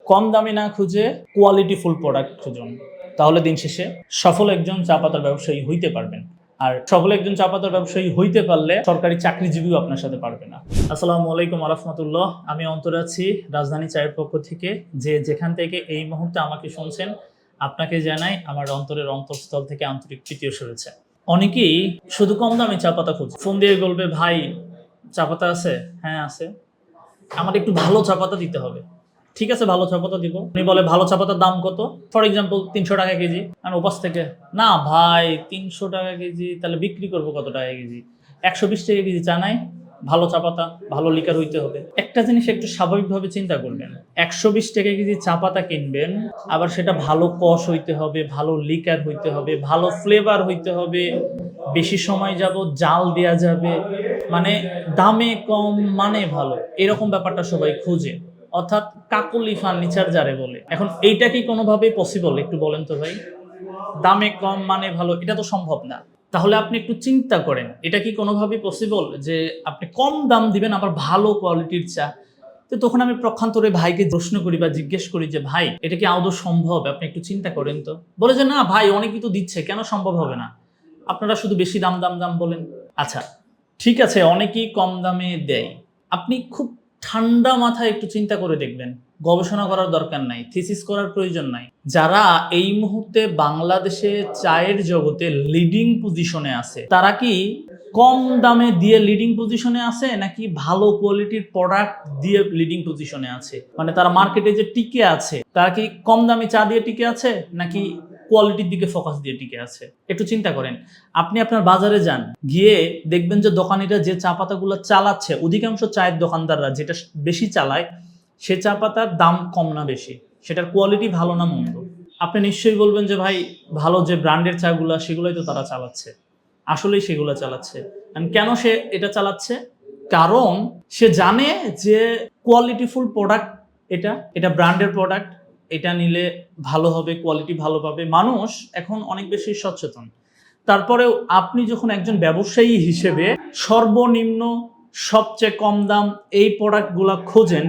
কম দামে না খুঁজে কোয়ালিটিফুল প্রোডাক্ট খুঁজুন, তাহলে দিন শেষে সফল একজন চা পাতার ব্যবসায়ী হইতে পারবেন। আর সফল একজন চা পাতার ব্যবসায়ী হইতে পারলে সরকারি চাকরিজীবীও আপনার সাথে পারবে না। আসসালামু আলাইকুম রাহমাতুল্লাহ। আমি অন্তর আছি রাজধানী চায়ের পক্ষ থেকে। যে যেখান থেকে এই মুহূর্তে আমাকে শুনছেন, আপনাকে জানাই আমার অন্তরের অন্তঃস্থল থেকে আন্তরিক প্রীতীয় শুভেচ্ছা। অনেকেই শুধু কম দামে চা পাতা খুঁজে, ফোন দিয়ে বলবে, ভাই চা পাতা আছে? হ্যাঁ আছে। আমার একটু ভালো চা পাতা দিতে হবে। ঠিক আছে, ভালো চা পাতা দিব। উনি বলে, ভালো চা পাতার দাম কত? ফর এক্সাম্পল 300 টাকা কেজি। আর ওপাশ থেকে, না ভাই 300 টাকা কেজি, তাহলে বিক্রি করবো কত টাকা কেজি? 120 টাকা কেজি চা নাই? ভালো চা পাতা, ভালো লিকার হইতে হবে। একটা জিনিস একটু স্বাভাবিকভাবে চিন্তা করবেন, 120 টাকা কেজি চা পাতা কিনবেন, আবার সেটা ভালো কষ হইতে হবে, ভালো লিকার হইতে হবে, ভালো ফ্লেভার হইতে হবে, বেশি সময় যাবত জাল দেয়া যাবে, মানে দামে কম মানে ভালো, এরকম ব্যাপারটা সবাই খুঁজে। অর্থাৎ কাকলি ফার্নিচার যারে বলে। এখন এইটা কি কোনোভাবেই পসিবল? একটু বলেন তো ভাই। দামে কম মানে ভালো, এটা তো সম্ভব না। তাহলে আপনি একটু চিন্তা করেন, এটা কি কোনোভাবেই পসিবল যে আপনি কম দাম দিবেন আবার ভালো কোয়ালিটির চা? তো তখন আমি প্রক্ষান্তরে ভাইকে প্রশ্ন করি বা জিজ্ঞেস করি যে, ভাই এটা কি আদৌ সম্ভব? আপনি একটু চিন্তা করেন তো। বলে যে, না ভাই অনেকেই তো দিচ্ছে, কেন সম্ভব হবে না? আপনারা শুধু বেশি দাম দাম দাম বলেন। আচ্ছা ঠিক আছে, অনেকেই কম দামে দেয়। আপনি খুব ঠান্ডা মাথায় একটু চিন্তা করে দেখবেন, গবেষণা করার দরকার নাই, থিসিস করার প্রয়োজন নাই। যারা এই মুহূর্তে বাংলাদেশে চায়ের জগতে লিডিং পজিশনে আছে, তারা কি কম দামে দিয়ে লিডিং পজিশনে আছে, নাকি ভালো কোয়ালিটির প্রোডাক্ট দিয়ে লিডিং পজিশনে আছে? মানে তারা মার্কেটে যে টিকে আছে, তারা কি কম দামে চা দিয়ে টিকে আছে, নাকি কোয়ালিটির দিকে ফোকাস দিয়ে টিকে আছে? একটু চিন্তা করেন। আপনি আপনার বাজারে যান, গিয়ে দেখবেন যে দোকানিরা যে চা পাতাগুলো চালাচ্ছে, অধিকাংশ চায়ের দোকানদাররা যেটা বেশি চালায়, সে চা পাতার দাম কম না বেশি, সেটার কোয়ালিটি ভালো না মন্দ। আপনি নিশ্চয়ই বলবেন যে, ভাই ভালো যে ব্র্যান্ডের চাগুলো সেগুলোই তো তারা চালাচ্ছে। আসলেই সেগুলো চালাচ্ছে। কেন সে এটা চালাচ্ছে? কারণ সে জানে যে কোয়ালিটিফুল প্রোডাক্ট, এটা এটা ব্র্যান্ডের প্রোডাক্ট, এটা নিলে ভালো হবে, কোয়ালিটি ভালো পাবে। মানুষ এখন অনেক বেশি সচেতন। তারপরেও আপনি যখন একজন ব্যবসায়ী হিসেবে সর্বনিম্ন সবচেয়ে কম দাম এই প্রোডাক্টগুলো খোঁজেন,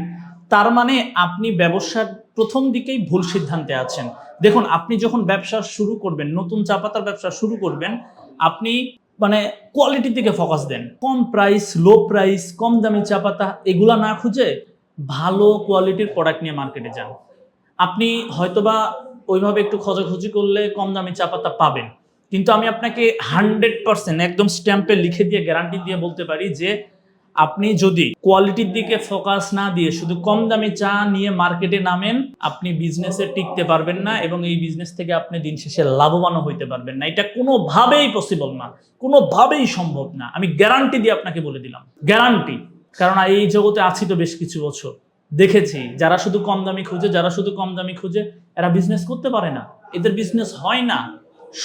তার মানে আপনি ব্যবসার প্রথম দিকেই ভুল সিদ্ধান্তে আছেন। দেখুন, আপনি যখন ব্যবসা শুরু করবেন, নতুন চা পাতার ব্যবসা শুরু করবেন, আপনি মানে কোয়ালিটির দিকে ফোকাস দেন। কম প্রাইস, লো প্রাইস, কম দামি চা পাতা এগুলা না খুঁজে ভালো কোয়ালিটির প্রোডাক্ট নিয়ে মার্কেটে যান। আপনি হয়তোবা ওইভাবে একটু খোঁজাখুঁজি করলে কম দামি চা পাতা পাবেন, কিন্তু আমি আপনাকে 100% একদম স্ট্যাম্পে লিখে দিয়ে গ্যারান্টি দিয়ে বলতে পারি যে আপনি যদি কোয়ালিটির দিকে ফোকাস না দিয়ে শুধু কম দামি চা নিয়ে মার্কেটে নামেন, আপনি বিজনেসে টিকতে পারবেন না, এবং এই বিজনেস থেকে আপনি দিন শেষে লাভবানও হইতে পারবেন না। এটা কোনোভাবেই পসিবল না, কোনোভাবেই সম্ভব না। আমি গ্যারান্টি দিয়ে আপনাকে বলে দিলাম, গ্যারান্টি। কারণ এই জগতে আছি তো বেশ কিছু বছর, দেখেছি যারা শুধু কম দামি খুঁজে, এরা বিজনেস করতে পারে না, এদের বিজনেস হয় না,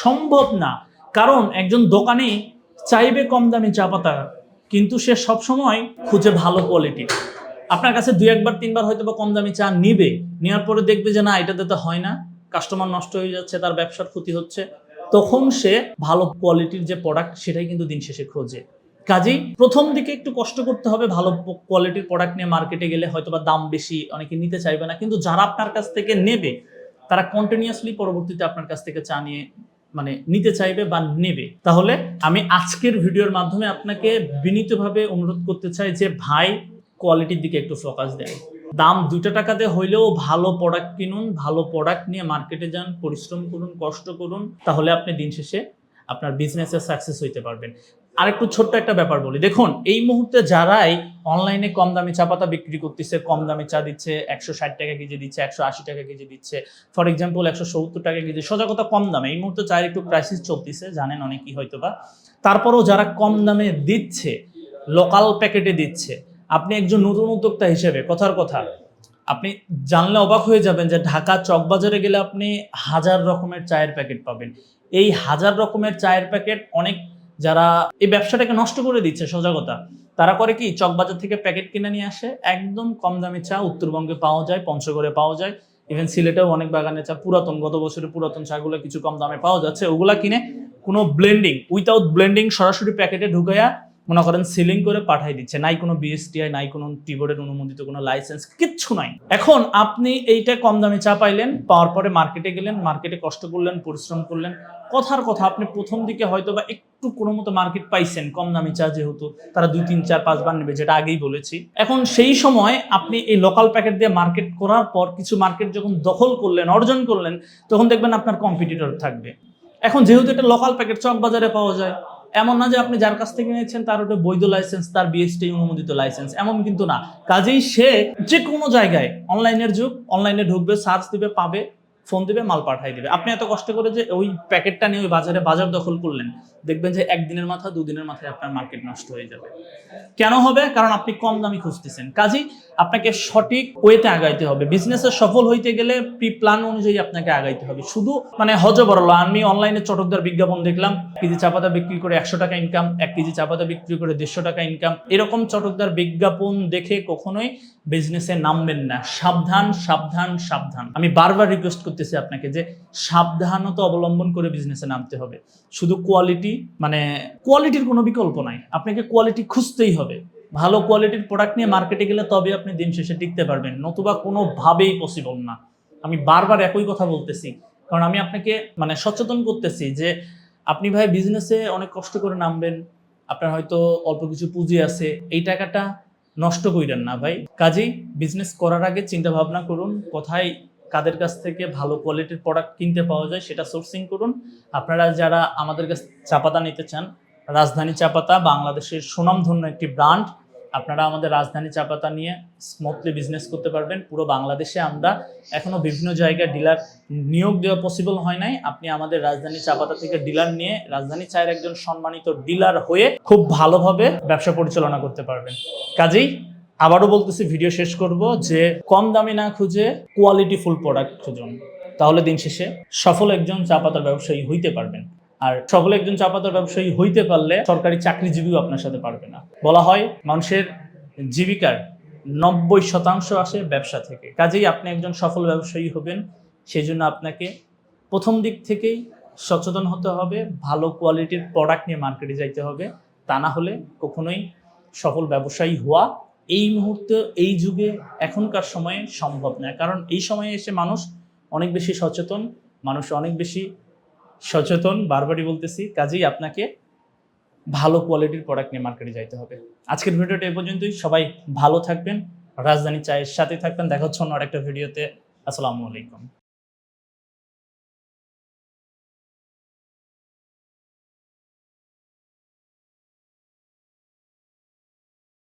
সম্ভব না। কারণ একজন দোকানে চাইবে কম দামি চা পাতা, কিন্তু সে সবসময় খুঁজে ভালো কোয়ালিটি। আপনার কাছে 2-1-3 বার হয়তো বা কম দামি চা নিবে, নেওয়ার পরে দেখবে যে না, এটাতে তো হয় না, কাস্টমার নষ্ট হয়ে যাচ্ছে, তার ব্যবসার ক্ষতি হচ্ছে, তখন সে ভালো কোয়ালিটির যে প্রোডাক্ট সেটাই কিন্তু দিন শেষে খোঁজে। কাজেই প্রথম দিকে একটু কষ্ট করতে হবে, ভালো কোয়ালিটির প্রোডাক্ট নিয়ে মার্কেটে গেলে হয়তোবা দাম বেশি, অনেকে নিতে চাইবে না, কিন্তু যারা আপনার কাছ থেকে নেবে তারা কন্টিনিউয়াসলি পরবর্তীতে আপনার কাছ থেকে চা নিয়ে মানে নিতে চাইবে বা নেবে। তাহলে আমি আজকের ভিডিওর মাধ্যমে আপনাকে বিনীতভাবে অনুরোধ করতে চাই যে, ভাই কোয়ালিটির দিকে একটু ফোকাস দেন। দাম 2 টাকাতে হইলেও ভালো প্রোডাক্ট কিনুন, ভালো প্রোডাক্ট নিয়ে মার্কেটে যান, পরিশ্রম করুন, কষ্ট করুন, তাহলে আপনি দিন শেষে আপনার বিজনেসে সাকসেস হইতে পারবেন। আর একটু ছোট্ট একটা ব্যাপার বলি, দেখুন এই মুহূর্তে যারাই অনলাইনে কম দামি চা পাতা বিক্রি করতেছে, কম দামি চা দিচ্ছে, 160 টাকা কেজি দিচ্ছে, 180 টাকা কেজি দিচ্ছে, ফর এক্সাম্পল 170 টাকা কেজি, সোজা কথা কম দামে। এই মুহূর্তে চায়ের একটু ক্রাইসিস চলতেছে, জানেন অনেকেই হয়তোবা। তারপরেও যারা কম দামে দিচ্ছে, লোকাল প্যাকেটে দিচ্ছে, আপনি একজন নতুন উদ্যোক্তা হিসেবে, কথার কথা, আপনি জানলে অবাক হয়ে যাবেন যে ঢাকা চকবাজারে গেলে আপনি 1000 রকমের চায়ের প্যাকেট পাবেন। এই 1000 রকমের চায়ের প্যাকেট অনেক যারা এই ব্যবসাটাকে নষ্ট করে দিচ্ছে, সোজা কথা, তারা করে কি, চকবাজার থেকে প্যাকেট কিনে নিয়ে আসে, একদম কম দামি চা উত্তরবঙ্গে পাওয়া যায়, পঞ্চগড়ে পাওয়া যায়, ইভেন সিলেটেও অনেক বাগানে চা, পুরাতন, গত বছরের পুরাতন চাগুলো কিছু কম দামে পাওয়া যাচ্ছে, ওগুলা কিনে কোনো ব্লেন্ডিং, উইথাউট ব্লেন্ডিং সরাসরি প্যাকেটে ঢুকাইয়া মনে করেন সিলিং করে পাঠাই দিচ্ছে, নাই কোনো বিএসটিআই, নাই কোনো টিবোর্ডের অনুমোদিত কোনো লাইসেন্স, কিচ্ছু নাই। এখন আপনি এইটা কম দামে চা পাইলেন, পাওয়ার পরে মার্কেটে গেলেন, মার্কেটে কষ্ট করলেন, পরিশ্রম করলেন। কথার কথা আপনি প্রথম দিকে হয়তো বা একটু কোনো মতো মার্কেট পাইছেন, কম দামি চা যেহেতু তারা 2, 3, 4, 5 বার নেবে, যেটা আগেই বলেছি। এখন সেই সময় আপনি এই লোকাল প্যাকেট দিয়ে মার্কেট করার পর কিছু মার্কেট যখন দখল করলেন, অর্জন করলেন, তখন দেখবেন আপনার কম্পিটিটর থাকবে। এখন যেহেতু এটা লোকাল প্যাকেট চক বাজারে পাওয়া যায়, এমন না যে আপনি যার কাছ থেকে নিয়েছেন তার ওটা বৈধ লাইসেন্স, তার বিএসটি অনুমোদিত লাইসেন্স, এমন কিন্তু না। কাজেই সে যে কোনো জায়গায়, অনলাইনের যুগ, অনলাইনে ঢুকবে, সার্চ দিবে, পাবে, ফোন দিবে, মাল পাঠাই দিবে। আপনি এত কষ্ট করে যে ওই প্যাকেটটা নিয়ে ওই বাজারে বাজার দখল করলেন, দেখবেন যে একদিনের মাথা 2 দিনের মাথায় আপনার মার্কেট নষ্ট হয়ে যাবে। কেন হবে? কারণ আপনি কম দামি খুঁজতেছেন। কাজেই আপনাকে সঠিক ওয়েতে আগাইতে হবে। বিজনেসে সফল হইতে গেলে প্রি প্ল্যান অনুযায়ী আপনাকে আগাইতে হবে। শুধু মানে হজবরল আমি অনলাইনে চটকদার বিজ্ঞাপন দেখলাম, কেজি চা পাতা বিক্রি করে 100 টাকা ইনকাম, 1 কেজি চা পাতা বিক্রি করে 150 টাকা ইনকাম, এরকম চটকদার বিজ্ঞাপন দেখে কখনোই বিজনেসে নামবেন না। সাবধান, সাবধান, সাবধান। আমি বারবার রিকোয়েস্ট করতেছি আপনাকে যে সাবধানতা অবলম্বন করে বিজনেসে নামতে হবে। শুধু কোয়ালিটি, মানে কোয়ালিটির কোনো বিকল্প নাই, আপনাকে কোয়ালিটি খুঁজতেই হবে। ভালো কোয়ালিটির প্রোডাক্ট নিয়ে মার্কেটে গেলে তবে আপনি দিন শেষে টিকতে পারবেন, নতুবা কোনোভাবেই পসিবল না। আমি বারবার একই কথা বলতেছি, কারণ আমি আপনাকে মানে সচেতন করতেছি যে আপনি ভাই বিজনেসে অনেক কষ্ট করে নামবেন, আপনার হয়তো অল্প কিছু পুঁজি আছে, এই টাকাটা নষ্ট কইরেন না ভাই। কাজেই বিজনেস করার আগে চিন্তা ভাবনা করুন, কোথায় কাদের কাছ থেকে ভালো কোয়ালিটির প্রোডাক্ট কিনতে পাওয়া যায় সেটা সোর্সিং করুন। আপনারা যারা আমাদের কাছে চা পাতা নিতে চান, রাজধানী চা পাতা বাংলাদেশের সুনামধন্য একটি ব্র্যান্ড। আপনারা আমাদের রাজধানী চা পাতা নিয়ে স্মুথলি বিজনেস করতে পারবেন। পুরো বাংলাদেশে আমরা এখনো বিভিন্ন জায়গায় ডিলার নিয়োগ দেওয়া পসিবল হয় নাই। আপনি আমাদের রাজধানী চা পাতা থেকে ডিলার নিয়ে রাজধানী চায়ের একজন সম্মানিত ডিলার হয়ে খুব ভালোভাবে ব্যবসা পরিচালনা করতে পারবেন। কাজেই আবারও বলতেছি, ভিডিও শেষ করব যে কম দামি না খুঁজে কোয়ালিটিফুল প্রোডাক্ট খুঁজুন, তাহলে দিন শেষে সফল একজন চা পাতার ব্যবসায়ী হইতে পারবেন। আর সফল একজন চা পাতার ব্যবসায়ী হইতে পারলে সরকারি চাকরিজীবীও আপনার সাথে পারবে না। বলা হয় মানুষের জীবিকার 90% আসে ব্যবসা থেকে। কাজেই আপনি একজন সফল ব্যবসায়ী হবেন, সেই জন্য আপনাকে প্রথম দিক থেকেই সচেতন হতে হবে, ভালো কোয়ালিটির প্রোডাক্ট নিয়ে মার্কেটে যাইতে হবে। তা না হলে কখনোই সফল ব্যবসায়ী হওয়া এই মুহূর্তে, এই যুগে, এখনকার সময়ে সম্ভব নয়। কারণ এই সময়ে এসে মানুষ অনেক বেশি সচেতন, বারবারই বলতেছি। কাজেই আপনাকে ভালো কোয়ালিটির প্রোডাক্ট নিয়ে মার্কেটে যাইতে হবে। আজকের ভিডিওটা এ পর্যন্তই। সবাই ভালো থাকবেন, রাজধানী চায়ের সাথে থাকবেন। দেখা হচ্ছে অন্য আরেকটা ভিডিওতে। আসসালামু আলাইকুম।